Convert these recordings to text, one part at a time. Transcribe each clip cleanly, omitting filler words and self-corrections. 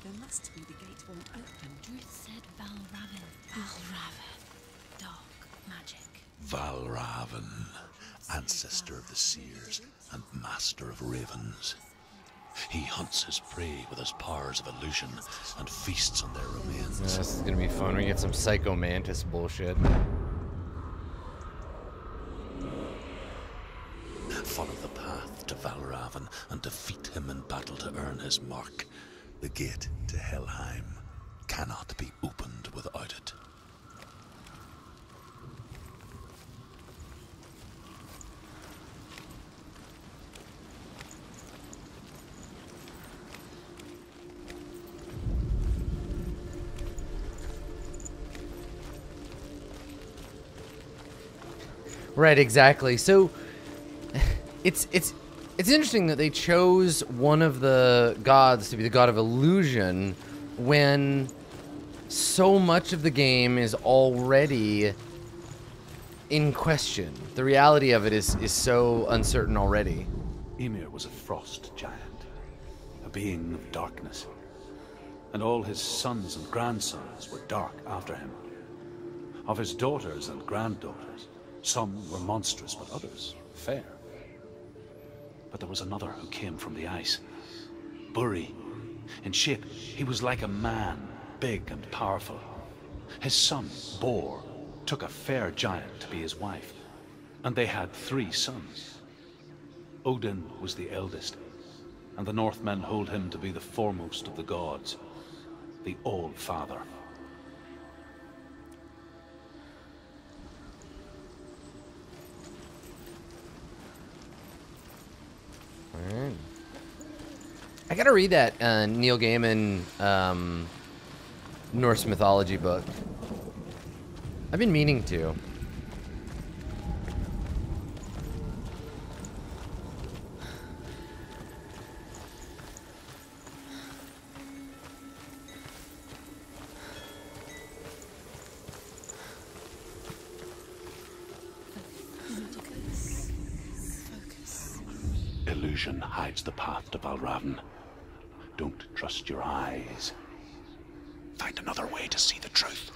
There must be the gate won't open. Druth said Valravan. Valravan. Dark magic. Valravan, ancestor of the seers and master of ravens. He hunts his prey with his powers of illusion and feasts on their remains. Yeah, this is gonna be fun. We get some Psycho Mantis bullshit. Follow the path to Valravan and defeat him in battle to earn his mark. The gate to Helheim cannot be opened without it. Right, exactly. So it's interesting that they chose one of the gods to be the god of illusion when so much of the game is already in question. The reality of it is so uncertain already. Ymir was a frost giant, a being of darkness, and all his sons and grandsons were dark after him. Of his daughters and granddaughters, some were monstrous, but others fair. But there was another who came from the ice. Buri. In shape, he was like a man, big and powerful. His son, Bor, took a fair giant to be his wife, and they had 3 sons. Odin was the eldest, and the Northmen hold him to be the foremost of the gods, the All-Father. Alright. I gotta read that Neil Gaiman Norse mythology book. I've been meaning to. Illusion hides the path to Valravan. Don't trust your eyes. Find another way to see the truth.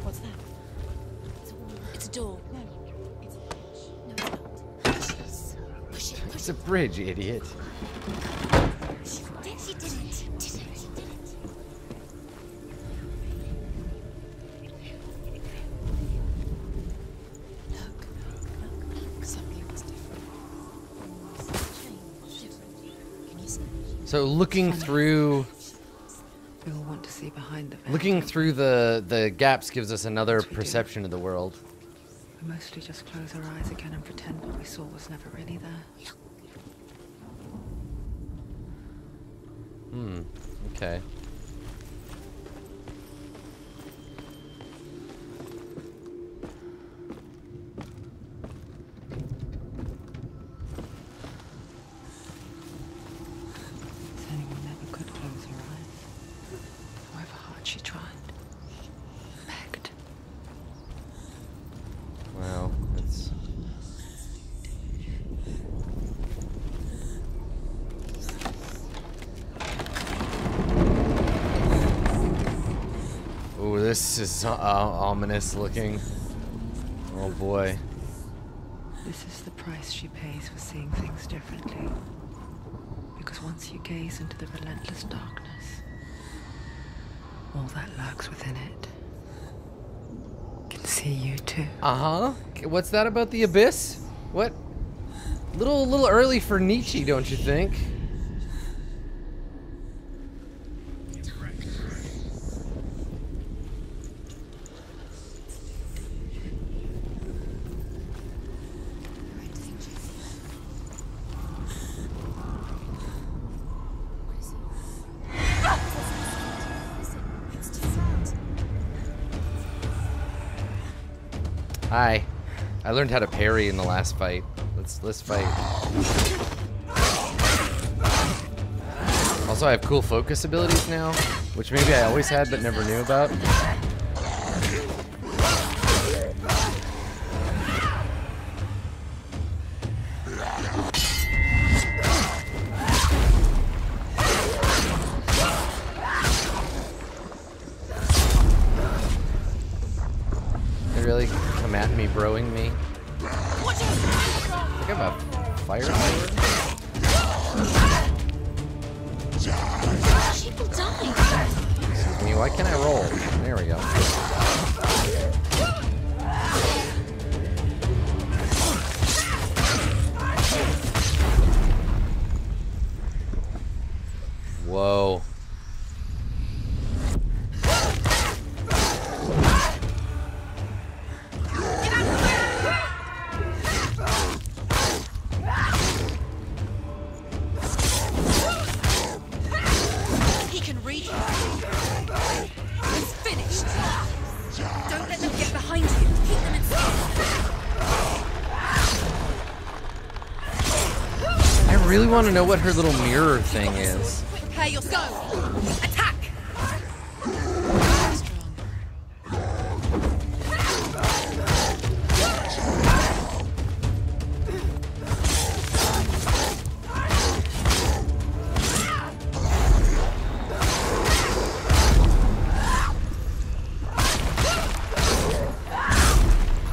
What's that? It's a wall. It's a door. No. It's a bridge. No, it's not. Push it. It's a bridge, idiot. She did it. She did it. Look. Something was different. Different. Can you see? So looking through We all want to see behind the veil. looking through the gaps gives us another perception of the world. We mostly just close our eyes again and pretend what we saw was never really there. Okay. Senua never could close her eyes. However hard she tried. Begged. Wow, that's ooh, this is ominous looking. Oh boy. This is the price she pays for seeing things differently. Because once you gaze into the relentless darkness, all that lurks within it can see you too. Uh-huh. What's that about the abyss? What? Little early for Nietzsche, don't you think? Hi. I learned how to parry in the last fight. Let's fight. Also, I have cool focus abilities now, which maybe I always had but never knew about. They really come at me, broing me. I think I have a fire sword. People die. Excuse me, why can't I roll? There we go. Whoa. He can read you. It's finished. Don't let them get behind you. Keep them in sight. I really want to know what her little mirror thing is. Prepare your go. Attack.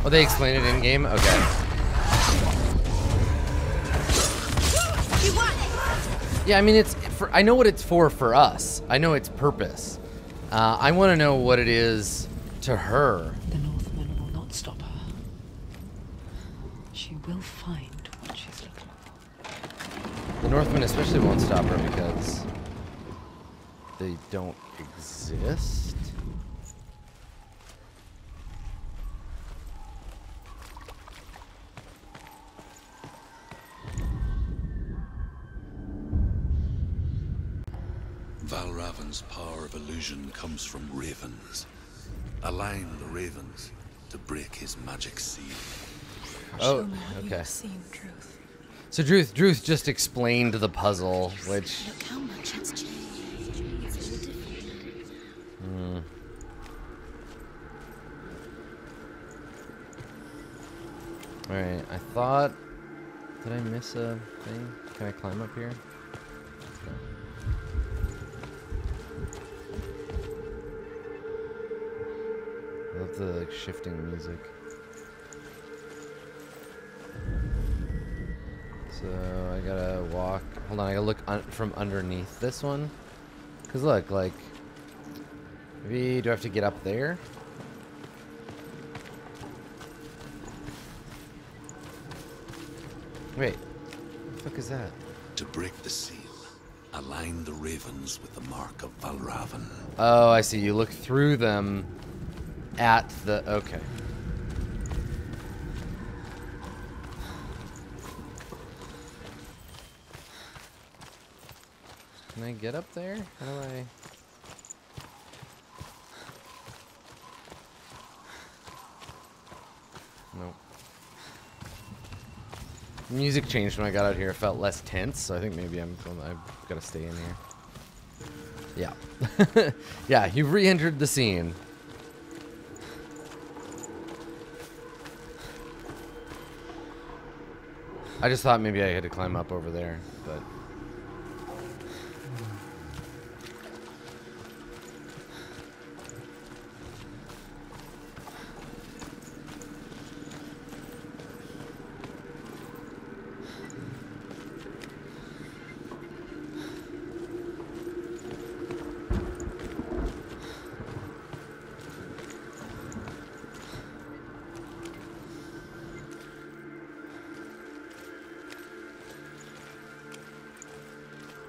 Oh, they explain it in game? Okay. You won. Yeah, I mean, it's for. I know what it's for us. I know its purpose. I want to know what it is to her. The Northmen will not stop her. She will find what she's looking for. The Northmen especially won't stop her because they don't exist. Valravan's power of illusion comes from ravens. Align the ravens to break his magic seal. Oh, okay. So Druth just explained the puzzle, which. Look how much it's changed. It's all different. Alright, I thought. Did I miss a thing? Can I climb up here? No. I love the like shifting music. So I gotta walk. Hold on, I gotta look from underneath this one. Cause look, like, maybe do I have to get up there? Wait, what the fuck is that? To break the seal, align the ravens with the mark of Valravan. Oh, I see. You look through them at the. Okay. Can I get up there? How do I? Nope. Music changed when I got out here. It felt less tense, so I think maybe I've got to stay in here. Yeah. Yeah, you've re-entered the scene. I just thought maybe I had to climb up over there, but.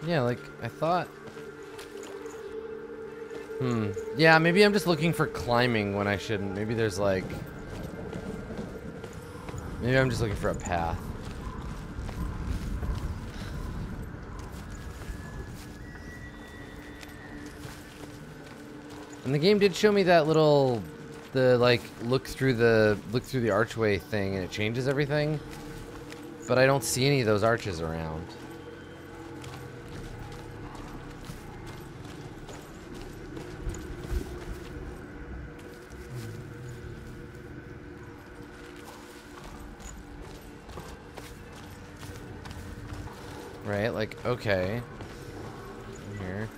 Yeah, like, I thought... Yeah, maybe I'm just looking for climbing when I shouldn't. Maybe there's, like... Maybe I'm just looking for a path. And the game did show me that little... the like look through the archway thing and it changes everything. But I don't see any of those arches around. Right, like, okay. Here.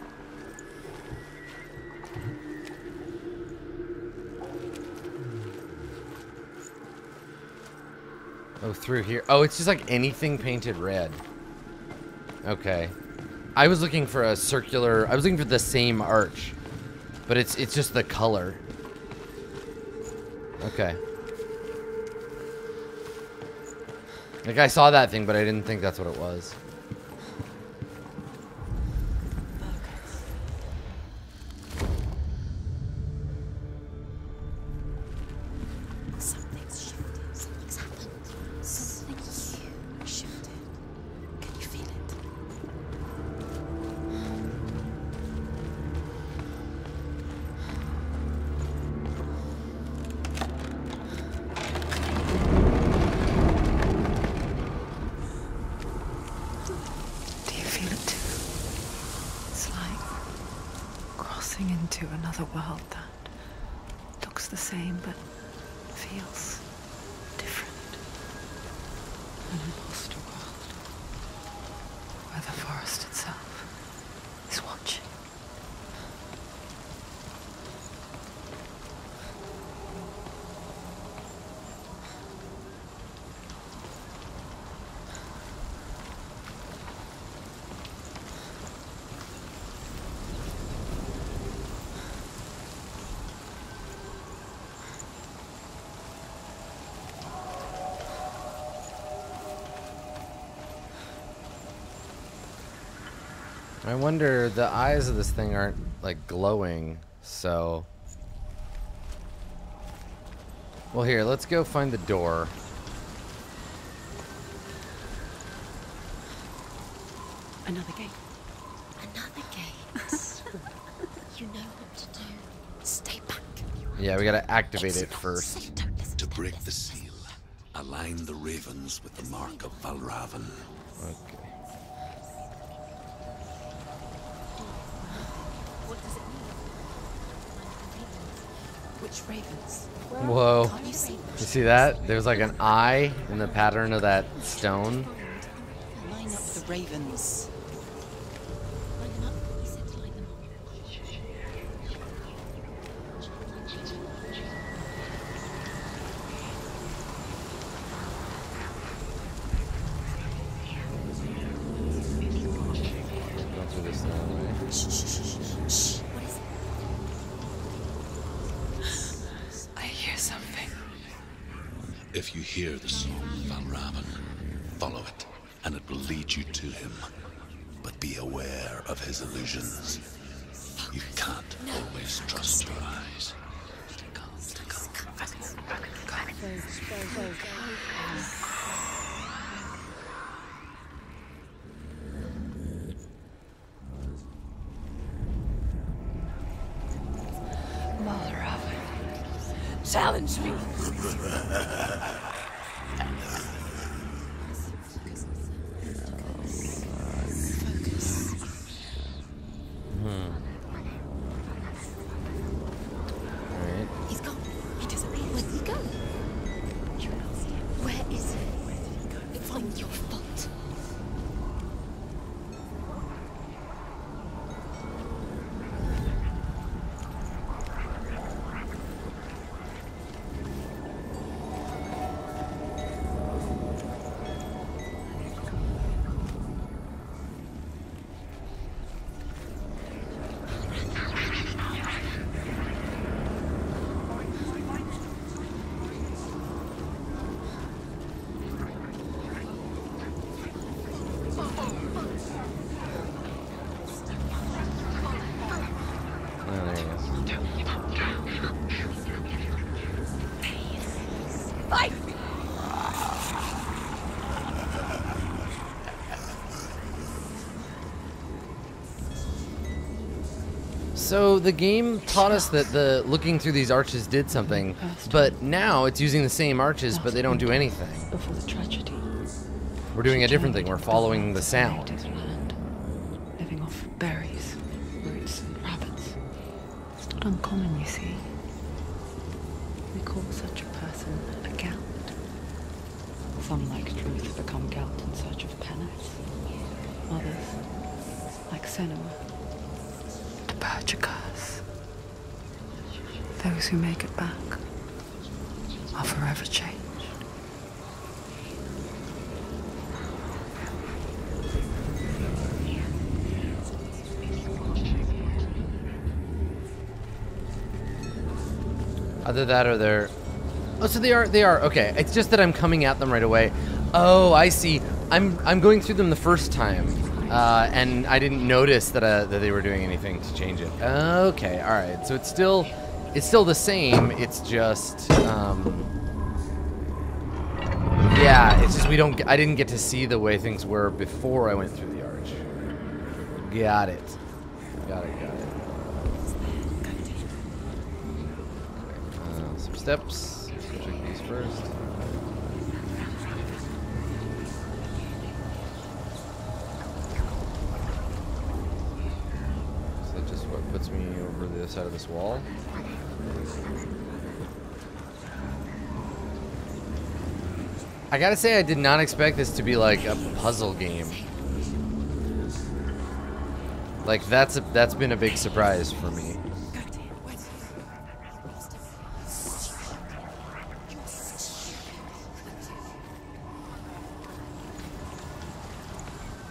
Oh, through here. Oh, it's just like anything painted red. Okay. I was looking for a circular... I was looking for the same arch. But it's just the color. Okay. Like, I saw that thing, but I didn't think that's what it was. I wonder, the eyes of this thing aren't, like, glowing, so... Well, here, let's go find the door. Another gate. Another gate. You know what to do. Stay back. Yeah, we gotta activate it first. To break the seal, align the ravens with the mark of Valravan. Okay. Which ravens? Whoa. Can't you see? You see that? There's like an eye in the pattern of that stone. Line up the ravens. Line them up. He said to line them up. Go through this way. What is it? I hear something. If you hear the song of Valravan, follow it, and it will lead you to him. But be aware of his illusions. You can't always trust your eyes. Mother of it. Challenge me. Alright. He's gone. He disappeared. Where did he go? Where is he? It's not your fault. So the game taught us that the looking through these arches did something, but now it's using the same arches, but they don't do anything. Before the tragedy. We're doing a different thing. We're following the sound. Native land, living off berries, roots, and rabbits. It's not uncommon, you see. We call such a person a Gelt. Some, like Truth, become Gelt in search of penance. Others, like Senua, to purge a curse. Those who make it back are forever changed. Either that or they're... Oh, so they are. Okay, it's just that I'm coming at them right away. Oh, I see. I'm going through them the first time, and I didn't notice that they were doing anything to change it. Okay, all right. So it's still the same. It's just, yeah. It's just I didn't get to see the way things were before I went through the arch. Got it. Got it. Some steps. Let's go check these first. Puts me over the other side of this wall. I gotta say, I did not expect this to be like a puzzle game. Like that's been a big surprise for me.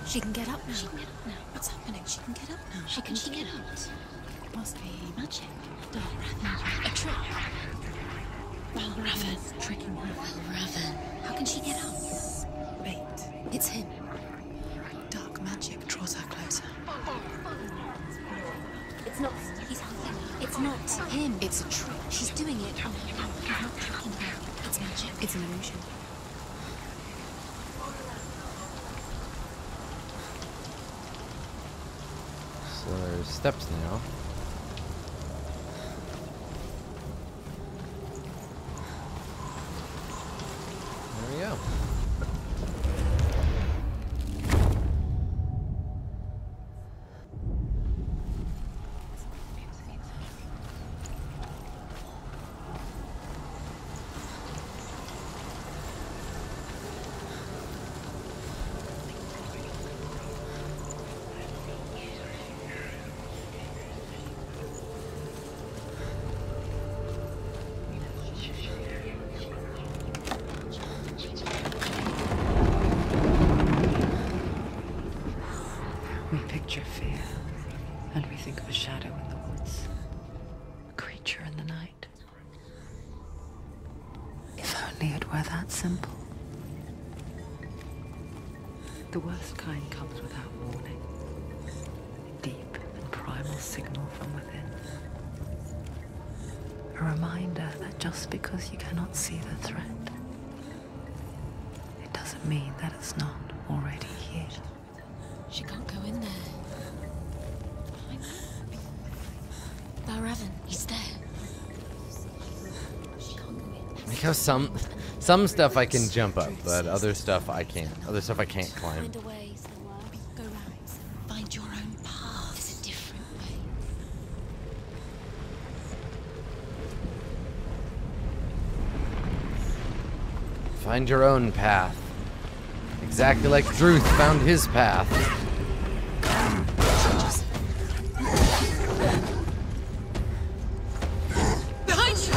She can get up now. What's happening? She can get up now. How can she get up? It must be magic. A trick. Raven. Tricking her. Raven. How can she get up? Wait. It's him. Dark magic draws her closer. It's not. It's not him. It's a trick. She's doing it. He's not tricking her. It's magic. It's an illusion. So there's steps now. There we go. We picture fear, and we think of a shadow in the woods, a creature in the night. If only it were that simple. The worst kind comes without warning, a deep and primal signal from within. A reminder that just because you cannot see the threat, it doesn't mean that it's not already here. She can't go in there. Raven, he's there. She can't go in. Because some stuff I can jump up, but other stuff I can't. Other stuff I can't climb. Find a way, Senua. Go right. Find your own path. There's a different way. Find your own path. Exactly like Druth found his path. Behind you!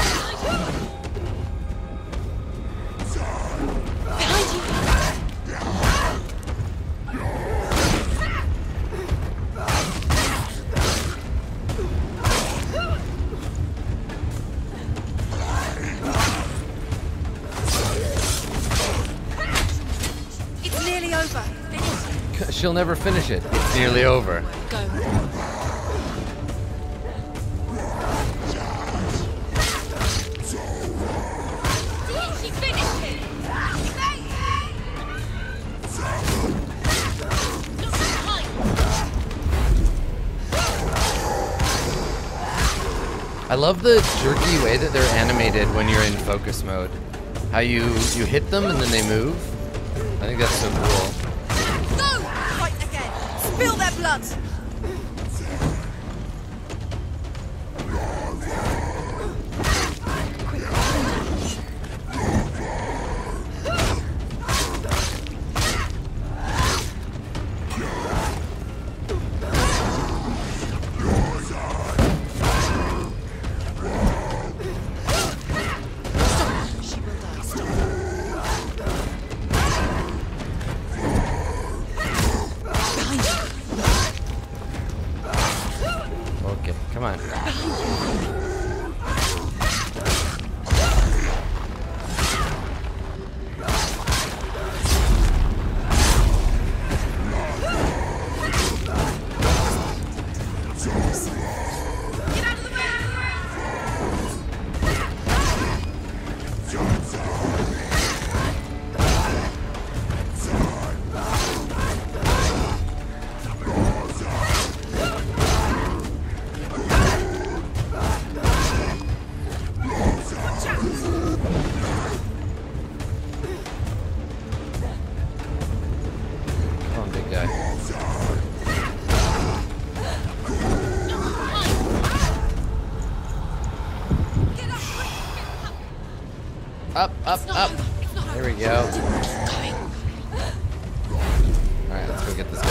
It's nearly over. She'll never finish it. It's nearly over. Go. She finished it! Look behind! I love the jerky way that they're animated when you're in focus mode. How you hit them and then they move. I think that's so cool. Go! Fight again! Spill their blood! Up. There we go. Alright, let's go get this guy.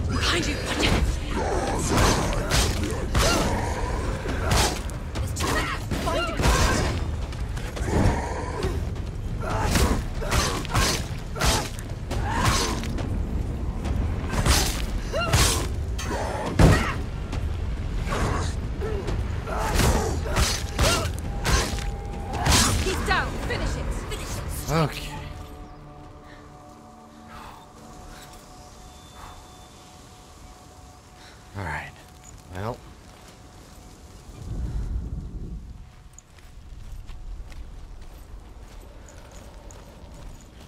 Behind you! Watch it! Find it! Okay. All right. Well.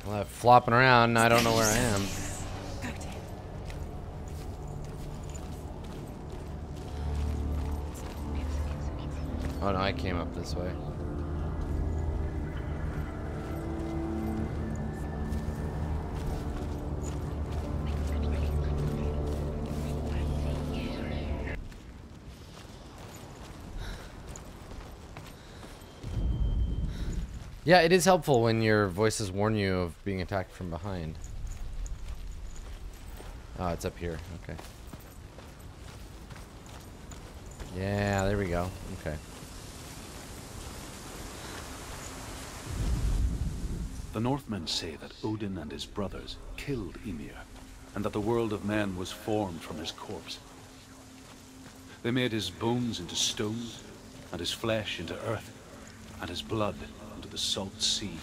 Well, I'm flopping around and I don't know where I am. Oh no, I came up this way. Yeah, it is helpful when your voices warn you of being attacked from behind. Oh, it's up here. Okay. Yeah, there we go. Okay. The Northmen say that Odin and his brothers killed Ymir, and that the world of men was formed from his corpse. They made his bones into stone, and his flesh into earth, and his blood into the salt sea.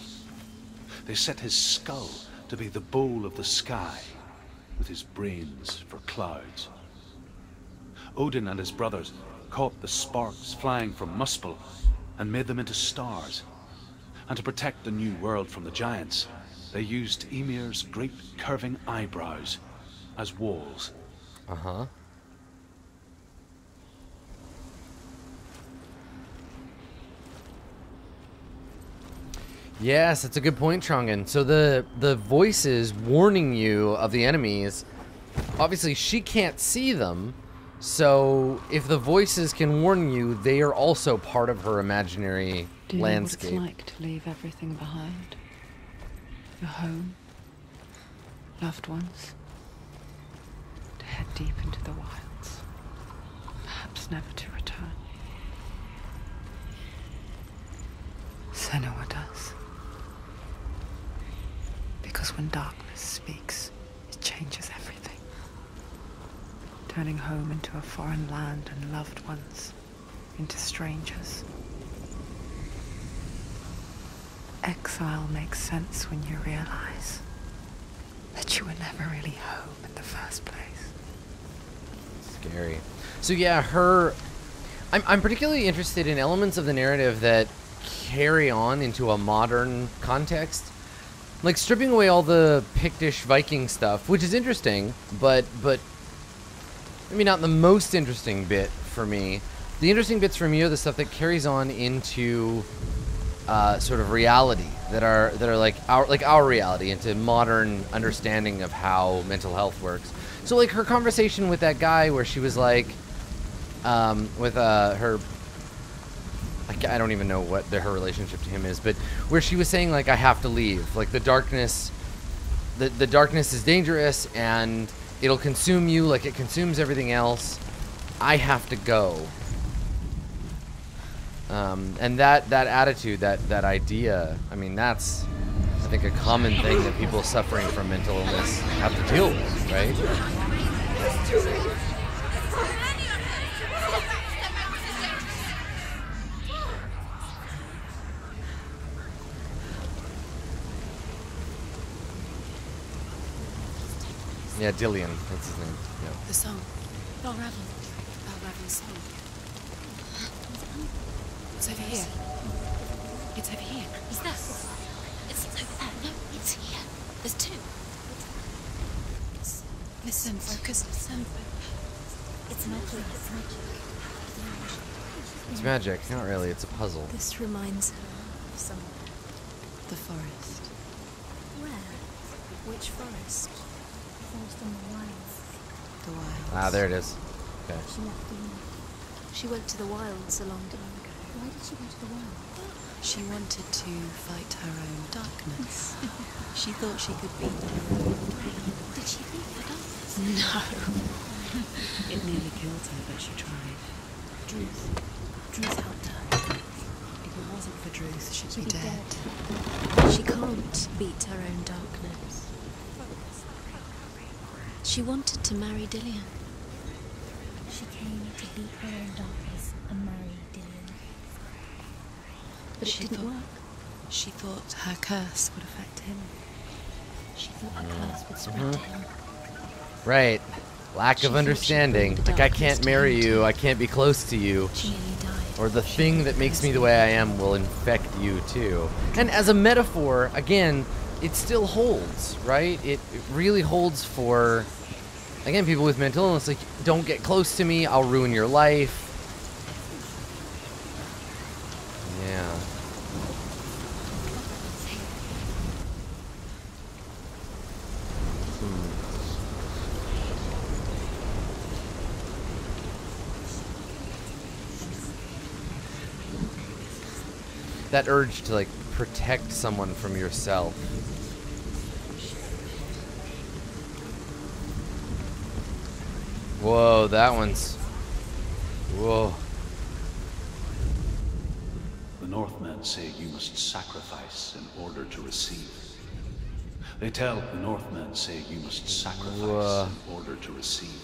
They set his skull to be the bowl of the sky, with his brains for clouds. Odin and his brothers caught the sparks flying from Muspel and made them into stars. And to protect the new world from the giants, they used Ymir's great curving eyebrows as walls. Uh-huh. Yes, that's a good point, Chongan. So the voices warning you of the enemies, obviously she can't see them, so if the voices can warn you, they are also part of her imaginary landscape. Do you know what it's like to leave everything behind? Your home, loved ones, to head deep into the wilds, perhaps never to return. Senua does. Because when darkness speaks, it changes everything. Turning home into a foreign land and loved ones into strangers. Exile makes sense when you realize that you were never really home in the first place. Scary. So yeah, I'm particularly interested in elements of the narrative that carry on into a modern context. like stripping away all the Pictish Viking stuff, which is interesting, but maybe not the most interesting bit for me. The interesting bits for me are the stuff that carries on into sort of reality, that are like our reality, into modern understanding of how mental health works. So like her conversation with that guy where she was like, with her, I don't even know what her relationship to him is, but where she was saying like, I have to leave, like the darkness is dangerous and it'll consume you like it consumes everything else. I have to go. And that attitude, that idea, I mean, that's, I think, a common thing that people suffering from mental illness have to deal with, right? Yeah, Dillian, that's his name. Yeah. The song. Balraven's song. It's over here. It's over here. Is that? It's over there. No, it's here. There's two. Listen, focus. Listen. It's magic. It's magic. It's magic. Not really. It's a puzzle. This reminds her of somewhere. The forest. Where? Which forest? Forest in the wilds. The wilds. Ah, there it is. Okay. She left the inn. She went to the wilds a long time ago. Why did she go to the wild? She wanted to fight her own darkness. She thought she could beat her own. Did she beat the darkness? No. It nearly killed her, but she tried. Druth helped her. If it wasn't for Druth, she'd be dead. She can't beat her own darkness. She wanted to marry Dillian. She came to beat her own darkness and marry Dillian. But it didn't work. She thought her curse would affect him. She thought her curse would spread to him. Right. Lack of understanding. Like, I can't marry you, I can't be close to you. She nearly died. Or the thing that makes me the way I am will infect you too. And as a metaphor, again, it still holds, right? It really holds for, again, people with mental illness. Like, don't get close to me, I'll ruin your life. Yeah. That urge to, like, protect someone from yourself. Whoa, that one's... Whoa. The Northmen say you must sacrifice in order to receive. The Northmen say you must sacrifice in order to receive.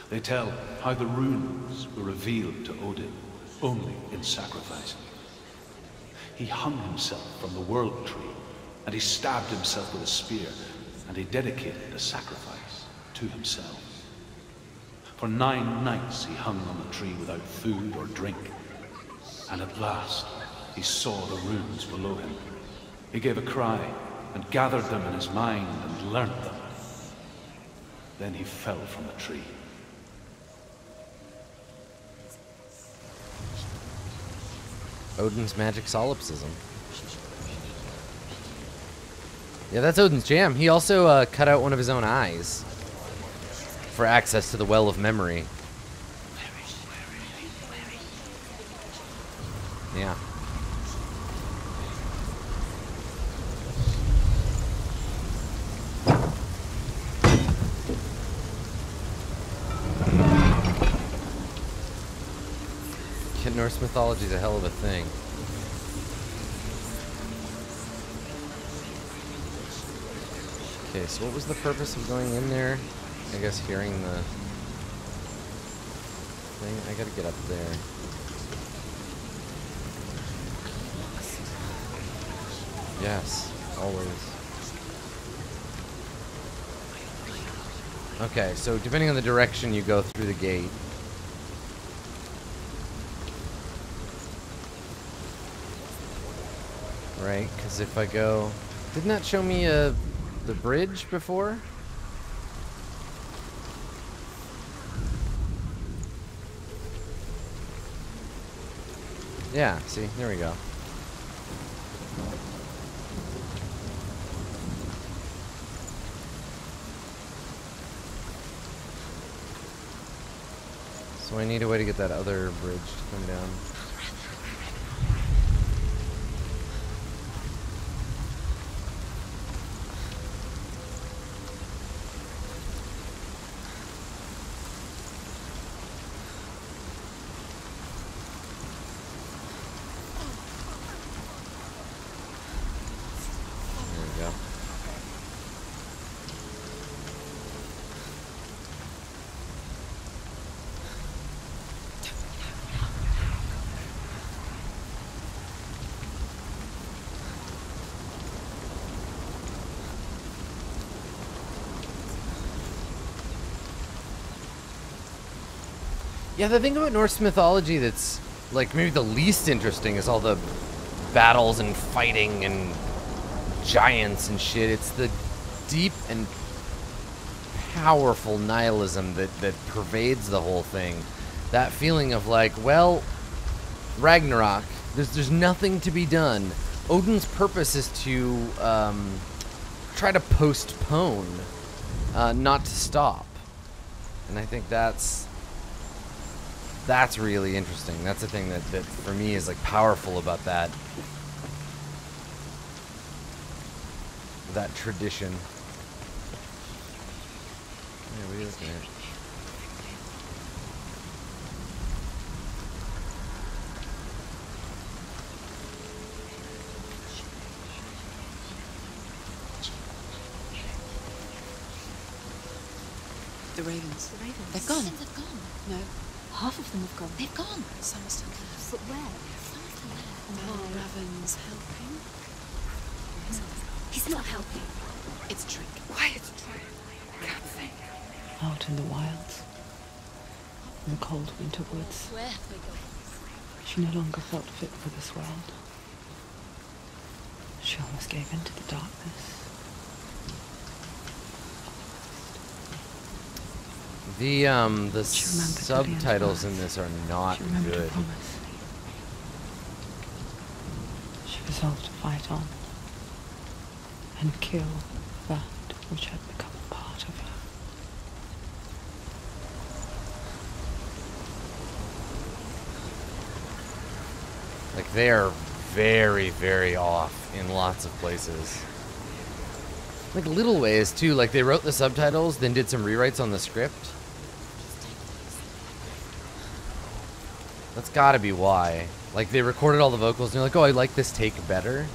They tell how the runes were revealed to Odin only in sacrifice. He hung himself from the world tree, and he stabbed himself with a spear, and he dedicated a sacrifice to himself. For 9 nights he hung on the tree without food or drink, and at last he saw the runes below him. He gave a cry, and gathered them in his mind, and learnt them. Then he fell from the tree. Odin's magic solipsism. Yeah, that's Odin's jam. He also cut out one of his own eyes for access to the well of memory. Yeah. Norse mythology is a hell of a thing. Okay, so what was the purpose of going in there? I guess hearing the thing. I gotta get up there. Yes, always. Okay, so depending on the direction you go through the gate. Right, because if I go... Didn't that show me the bridge before? Yeah, see, there we go. So I need a way to get that other bridge to come down. Yeah, the thing about Norse mythology that's, like, maybe the least interesting is all the battles and fighting and giants and shit. It's the deep and powerful nihilism that pervades the whole thing. That feeling of, like, well, Ragnarok, there's nothing to be done. Odin's purpose is to try to postpone, not to stop. And I think that's really interesting. That's the thing that for me is like powerful about that tradition. Yeah, what are you looking at? The ravens. The ravens. They've gone. They've gone. No. Half of them have gone. They've gone. Some are still there. But where? Some are still there. Now Raven's helping. He's not helping. It's a trick. Why it's a trick? Can't think. Out in the wilds, in the cold winter woods, Where have they gone? she no longer felt fit for this world. She almost gave in to the darkness. The She remembered subtitles Lillian's in this are not She remembered her good. promise. She resolved to fight on and kill that which had become a part of her. Like, they are very, very off in lots of places. Like, little ways, too. Like, they wrote the subtitles, then did some rewrites on the script. That's gotta be why. Like, they recorded all the vocals, and they're like, oh, I like this take better.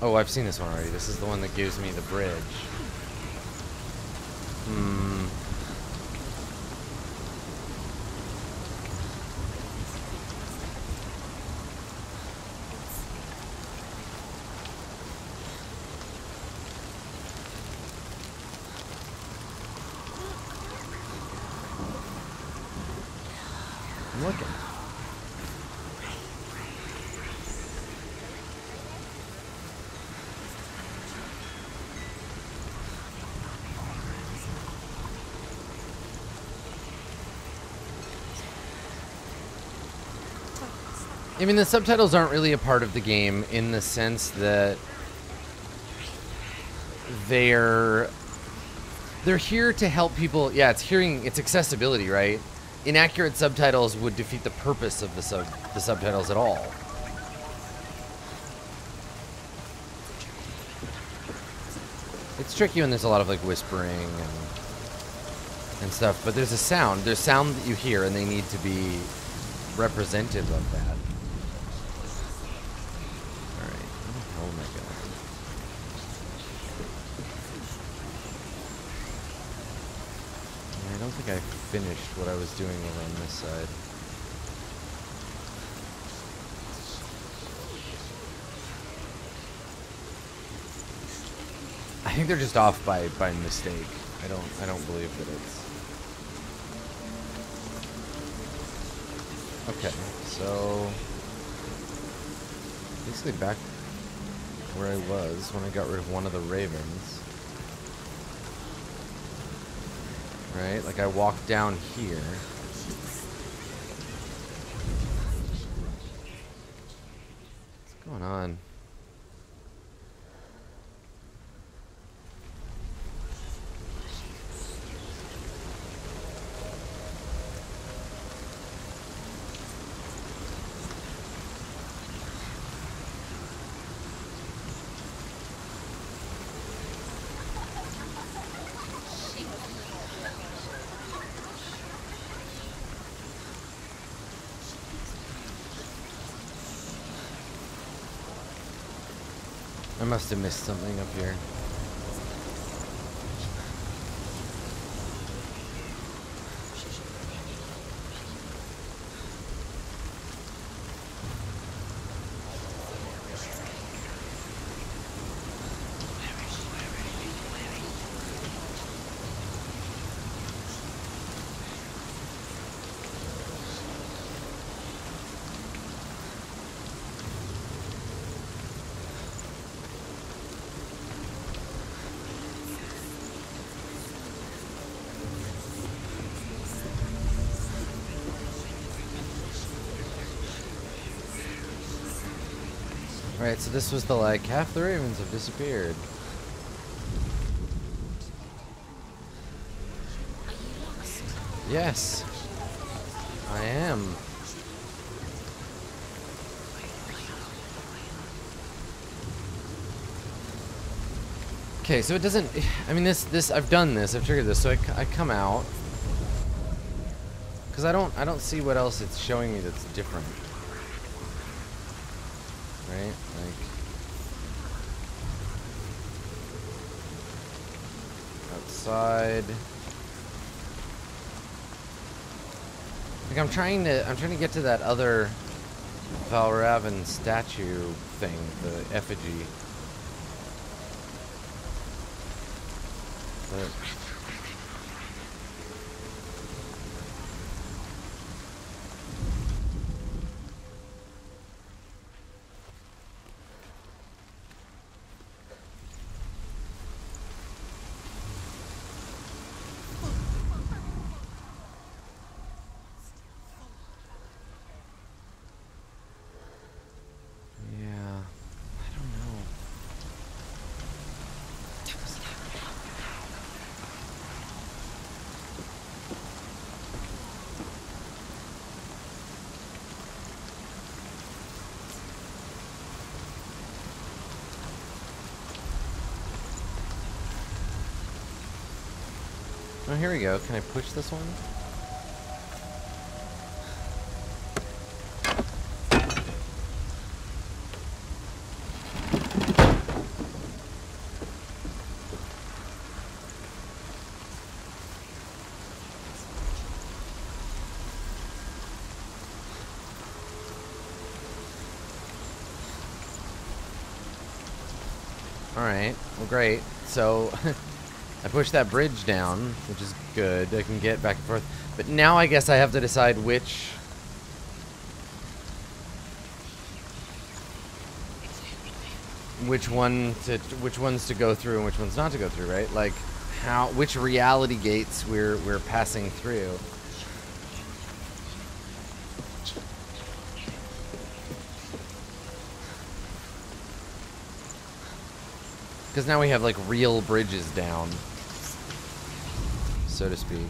Oh, I've seen this one already. This is the one that gives me the bridge. I'm looking. I mean, the subtitles aren't really a part of the game in the sense that they're here to help people. Yeah, it's accessibility, right? Inaccurate subtitles would defeat the purpose of the subtitles at all. It's tricky when there's a lot of like whispering and stuff, but there's sound that you hear, and they need to be representative of that. All right, where the hell am I going? I don't think I finished what I was doing over on this side. I think they're just off by mistake. I don't believe that it's Okay, so basically back where I was when I got rid of one of the ravens. Right, like I walked down here. What's going on? I must have missed something up here. Right, so this was the like, half the ravens have disappeared. Are you lost? Yes, I am. Okay, so it doesn't, I mean this, I've done this, I've triggered this, so I come out. Because I don't see what else it's showing me that's different. Right? Like outside. Like I'm trying to get to that other Valravan statue thing, the effigy. But oh, here we go. Can I push this one? Alright, well great. So I pushed that bridge down, which is good. I can get back and forth. But now I guess I have to decide which ones to go through and which ones not to go through, right? Like which reality gates we're passing through. Because now we have like real bridges down, so to speak.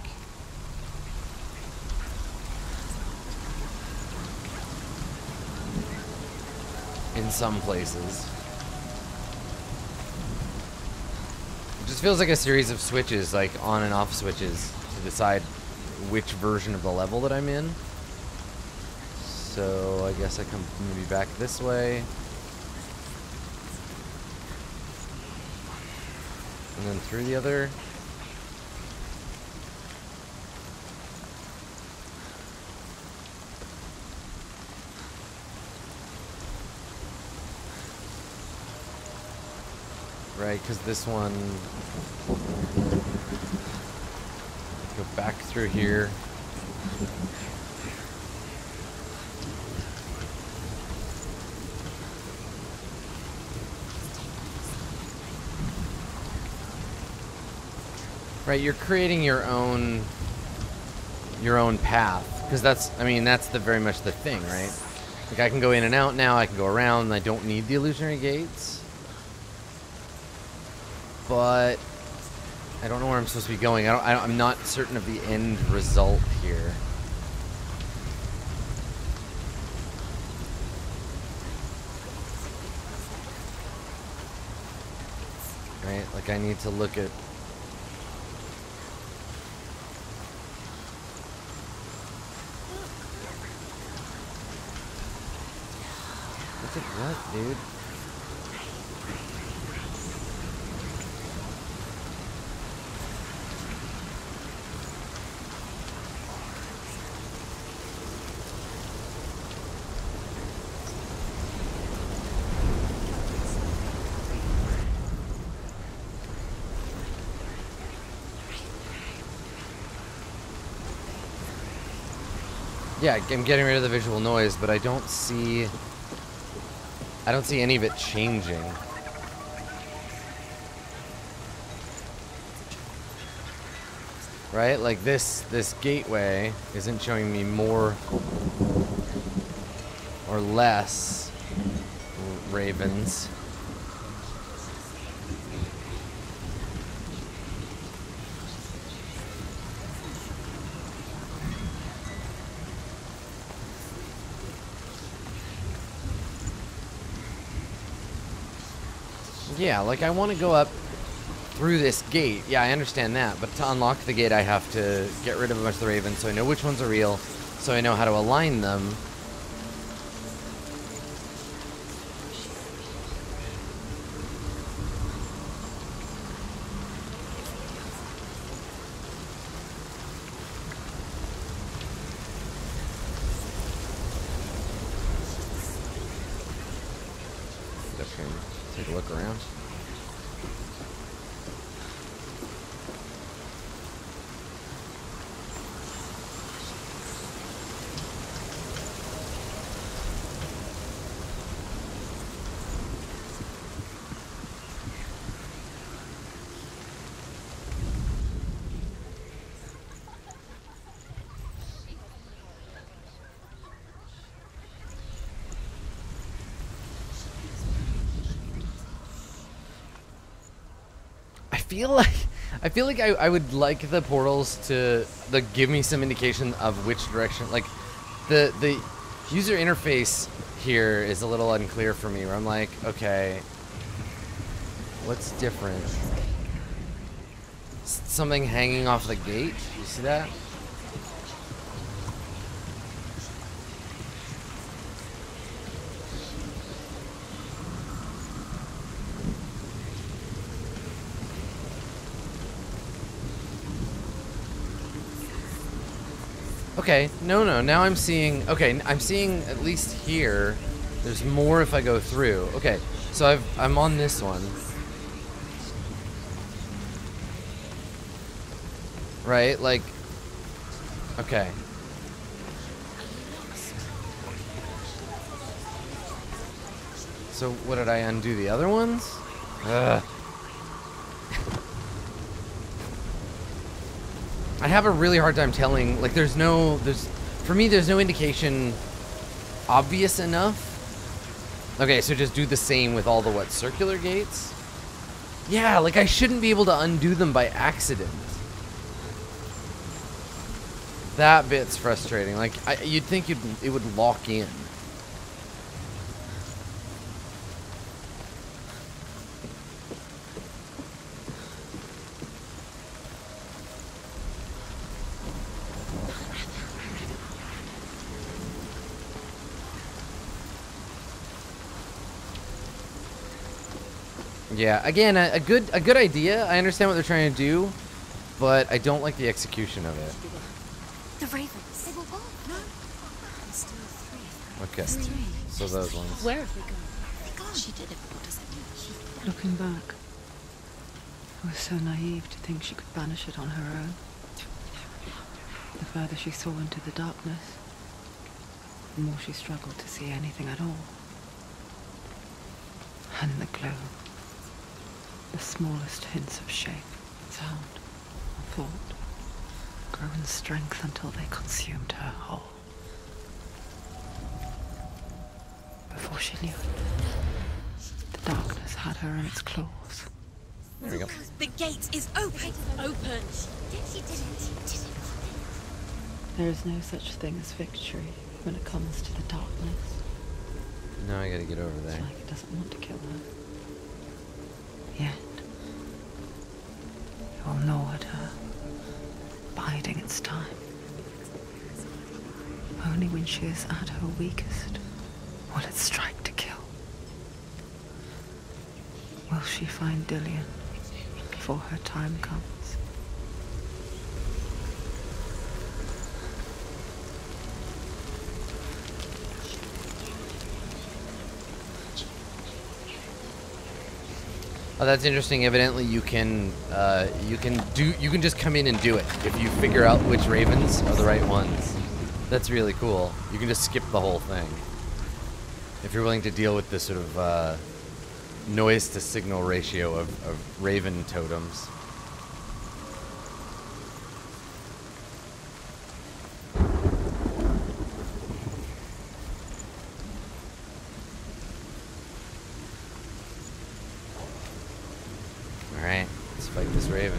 In some places. It just feels like a series of switches, like on and off switches, to decide which version of the level that I'm in. So I guess I come maybe back this way. And then through the other. Right, because this one. Go back through here. Right, you're creating your own path, because that's, I mean, that's the very much the thing, right? Like, I can go in and out now, I can go around, and I don't need the illusionary gates. But I don't know where I'm supposed to be going. I'm not certain of the end result here. Right, like I need to look at... What, dude? Yeah, I'm getting rid of the visual noise, but I don't see any of it changing. Right? Like this gateway isn't showing me more or less ravens. Yeah, like I want to go up through this gate. Yeah, I understand that. But to unlock the gate, I have to get rid of a bunch of the ravens so I know which ones are real, so I know how to align them. Take a look around. I feel like I would like the portals to give me some indication of which direction. Like the user interface here is a little unclear for me, where I'm like, okay, what's different? Something hanging off the gate? You see that? Okay, no, now I'm seeing, okay, I'm seeing at least here, there's more if I go through. Okay, so I'm on this one. Right, like, okay. So what did I undo the other ones? Ugh. I have a really hard time telling, like for me there's no indication obvious enough. Okay, so just do the same with all the circular gates? Yeah, like I shouldn't be able to undo them by accident. That bit's frustrating. Like you'd think it would lock in. Yeah, again, a good idea. I understand what they're trying to do, but I don't like the execution of it. The ravens. They were what? No. There's still three. Okay. So those ones. Where have they gone? She did it. What does it mean? Looking back, I was so naive to think she could banish it on her own. The further she saw into the darkness, the more she struggled to see anything at all. And the glow. The smallest hints of shape, sound, or fought, grow in strength until they consumed her whole. Before she knew it, the darkness had her in its claws. There we go. The gate is open. Open. She did it. There is no such thing as victory when it comes to the darkness. Now I gotta get over It's there. like it doesn't want to kill her. Yet, it will gnaw at her, biding its time. Only when she is at her weakest will it strike to kill. Will she find Dillion before her time comes? Oh, that's interesting. Evidently, you can just come in and do it if you figure out which ravens are the right ones. That's really cool. You can just skip the whole thing if you're willing to deal with this sort of noise to signal ratio of raven totems. Alright, let's fight this raven.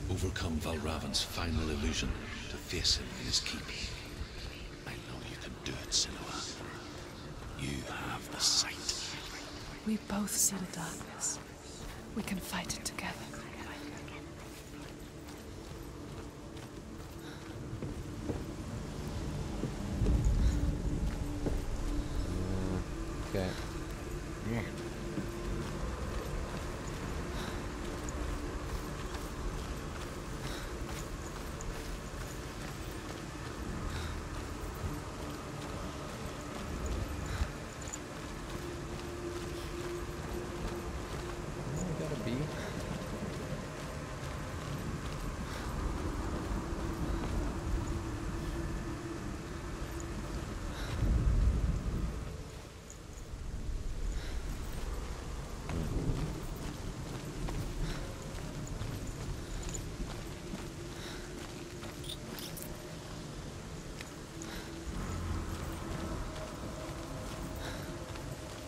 Overcome Valravan's final illusion to face him in his keep. I know you can do it, Senua. You have the sight. We both see the darkness. We can fight it together. Okay. Yeah.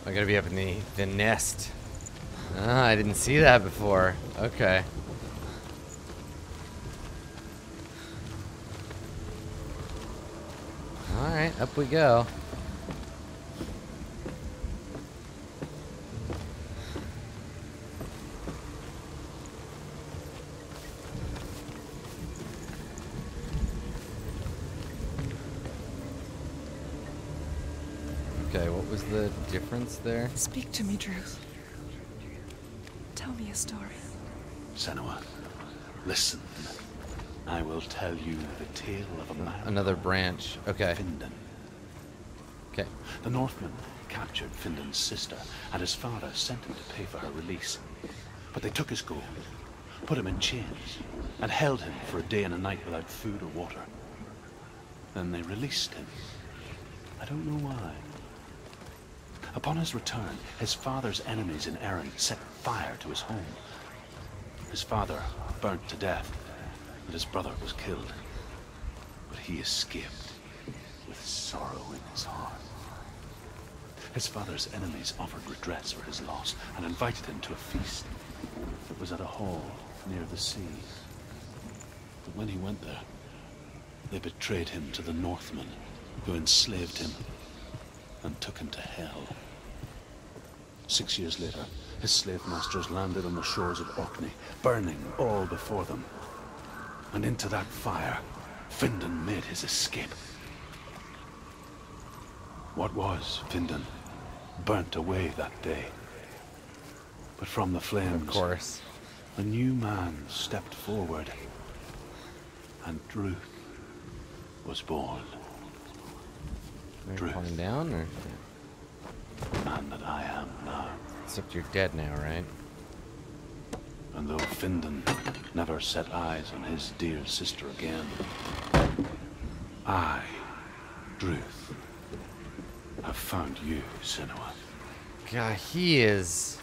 I gotta be up in the nest. Ah, I didn't see that before. Okay. Alright, up we go. Okay, what was the difference there? Speak to me, Druth. Tell me a story. Senua, listen. I will tell you the tale of a man. Another branch. Okay. Findan. Okay. The Northmen captured Findan's sister, and his father sent him to pay for her release. But they took his gold, put him in chains, and held him for a day and a night without food or water. Then they released him. I don't know why. Upon his return, his father's enemies in Erin set fire to his home. His father burnt to death, and his brother was killed. But he escaped with sorrow in his heart. His father's enemies offered redress for his loss and invited him to a feast. It was at a hall near the sea. But when he went there, they betrayed him to the Northmen, who enslaved him and took him to hell. 6 years later, his slave masters landed on the shores of Orkney, burning all before them. And into that fire, Findan made his escape. What was Findan burnt away that day. But from the flames, Of course. a new man stepped forward, and Druth was born. Are you Druth. falling down, or? The man that I am now. Except you're dead now, right? And though Findan never set eyes on his dear sister again, I, Druth, have found you, Senua. God, he is...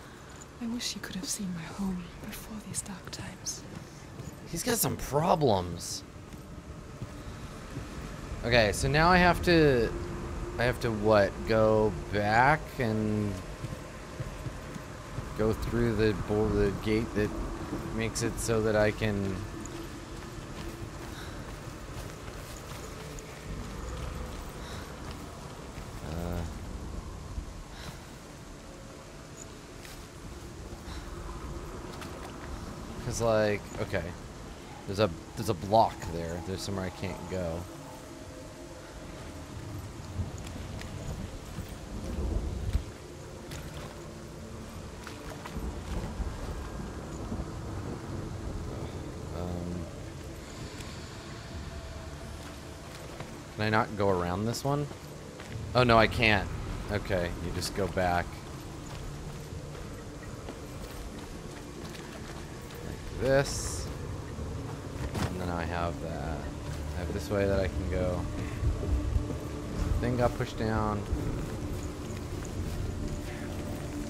I wish you could have seen my home before these dark times. He's got some problems. Okay, so now I have to what? Go back and go through the gate that makes it so that I can... Cause like, okay, there's a block there. There's somewhere I can't go. Can I not go around this one? Oh no, I can't. Okay, you just go back. Like this. And then I have that. I have this way that I can go. Thing got pushed down.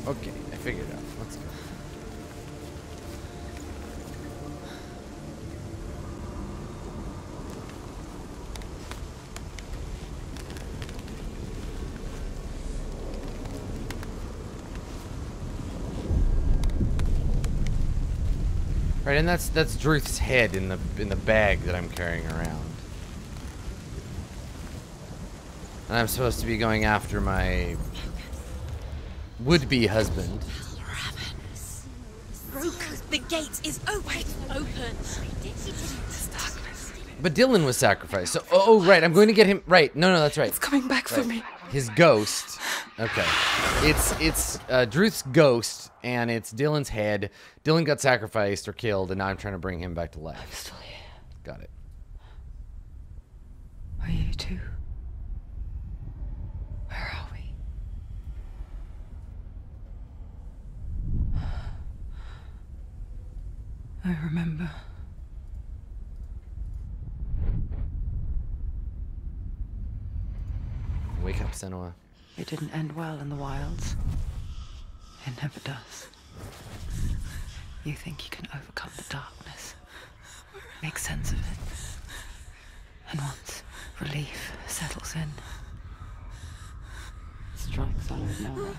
Okay, I figured it out. Let's go. Right, and that's Druth's head in the bag that I'm carrying around. And I'm supposed to be going after my would-be husband. The gate is open. But Dylan was sacrificed. So oh right, I'm going to get him right. No, that's right. It's coming back for me. His ghost. Okay. It's Druth's ghost, and it's Dylan's head. Dylan got sacrificed or killed, and now I'm trying to bring him back to life. I'm still here. Got it. Are you too? Where are we? I remember. Wake up, Senua. It didn't end well in the wilds. It never does. You think you can overcome the darkness, make sense of it, and once relief settles in, it strikes out of nowhere,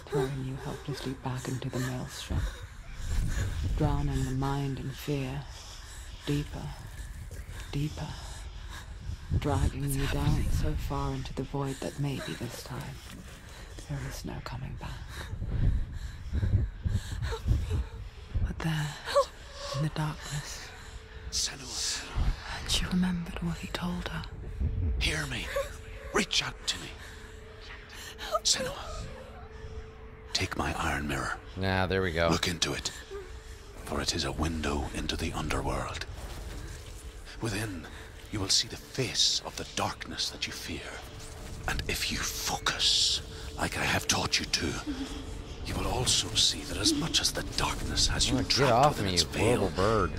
throwing you helplessly back into the maelstrom, drowning the mind in fear, deeper, deeper, dragging you down so far into the void that maybe this time there is no coming back. But there, in the darkness, Senua, and she remembered what he told her. hear me. Reach out to me. Senua, take my iron mirror. Nah, there we go. Look into it, for it is a window into the underworld. Within, you will see the face of the darkness that you fear. And if you focus, like I have taught you to, you will also see that as much as the darkness has you Get trapped off within me, its you veil, horrible bird.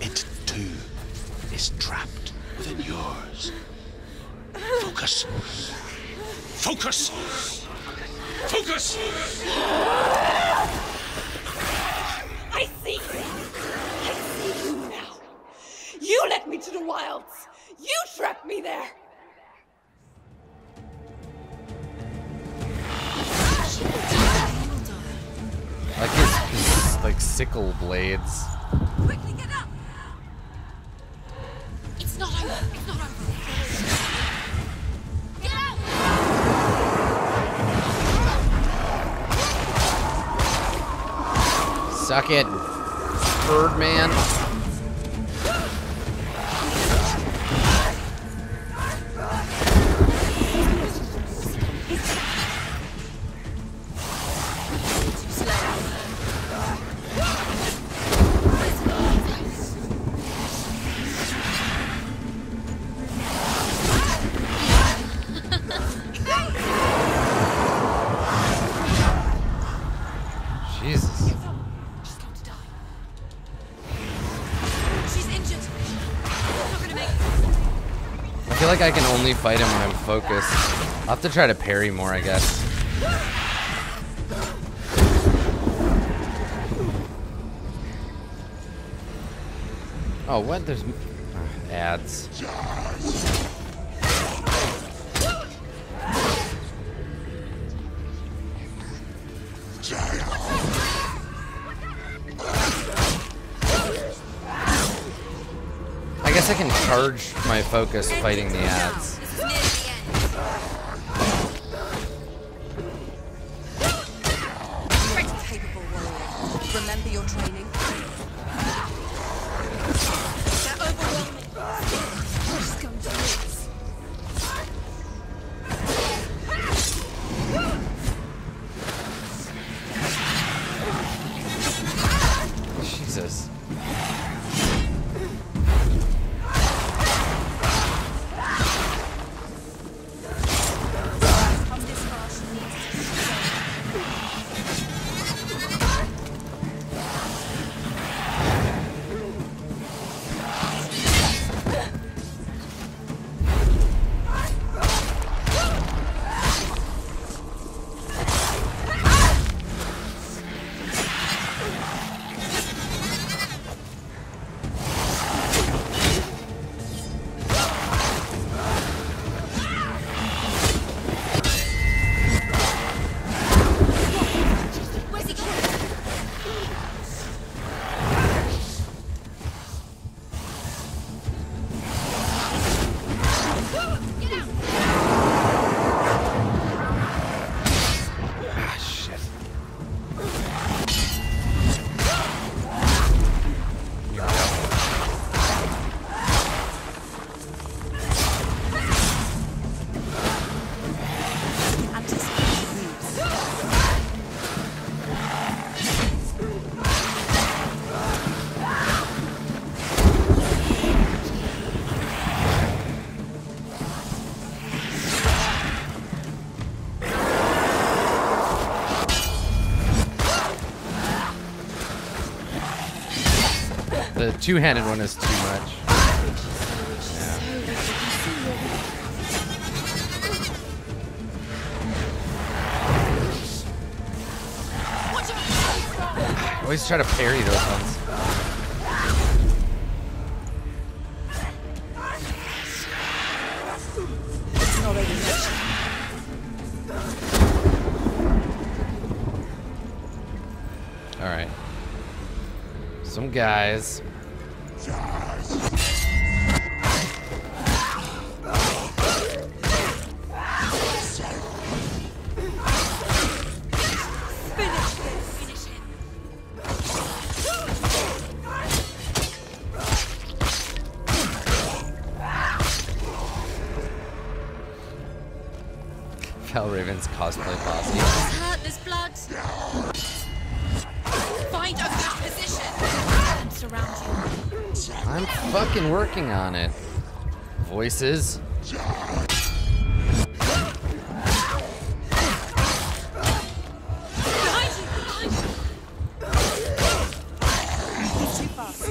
it too is trapped within yours. Focus. Focus! Focus! I see you. I see you now. You led me to the wilds. You trapped me there. Like his like sickle blades. Quickly get up. It's not over. It's not over. Get out. Suck it, Birdman. She's going to die. like I can only fight him when I'm focused. I'll have to try to parry more, I guess. Oh, what? There's ads. I guess I can charge my focus fighting the ads. This is near the end. Pretty capable warrior. Remember your training. They're overwhelming. Just go to this. Jesus. The two-handed one is too much. I always try to parry those ones. All right. Some guys. Raven's cosplay posse. Hurt, there's blood. Find a good position and surround you. I'm fucking working on it. Voices. Behind you, behind you. He's too fast.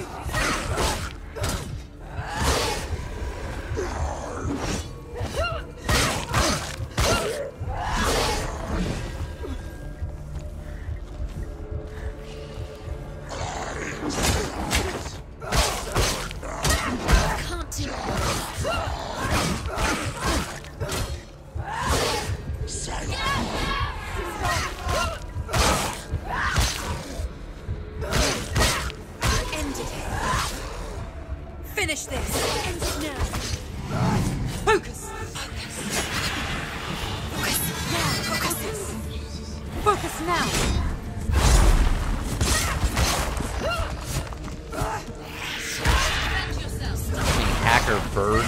Finish this. End it now. Focus. Focus. Focus. Now. Focus. Focus now. Defend yourself. Hacker bird.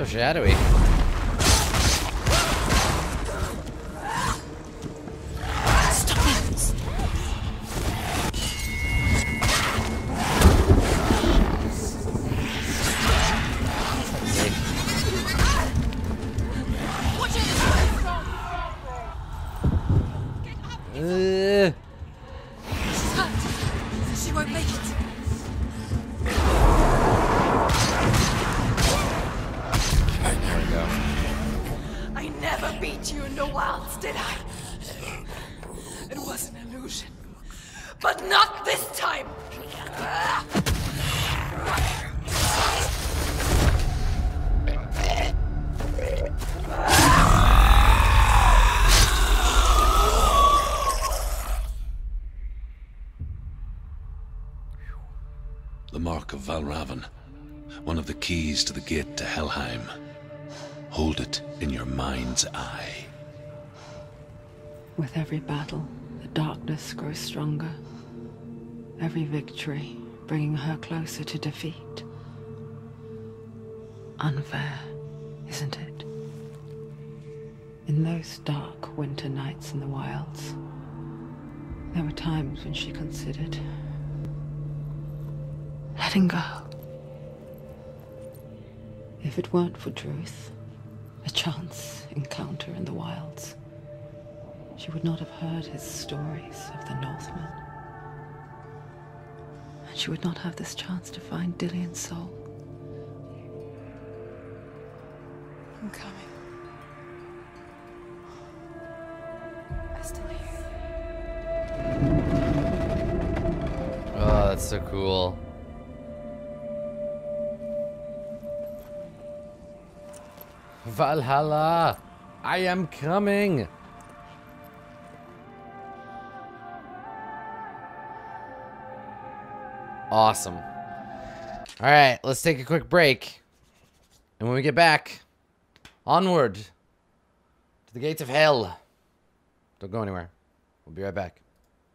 So shadowy. She's hurt. She won't make it. There we go. I never beat you in the wilds, did I? It was an illusion. But not this time! The mark of Valravan, one of the keys to the gate to Helheim. Hold it in your mind's eye. With every battle, the darkness grows stronger. Every victory bringing her closer to defeat. Unfair, isn't it? In those dark winter nights in the wilds, there were times when she considered letting go. If it weren't for Druth, a chance encounter in the wilds, she would not have heard his stories of the Northmen. And she would not have this chance to find Dillion's soul. I'm coming. I still hear you. Oh, that's so cool. Valhalla! I am coming! Awesome. Alright, let's take a quick break. And when we get back, onward to the gates of hell. Don't go anywhere. We'll be right back.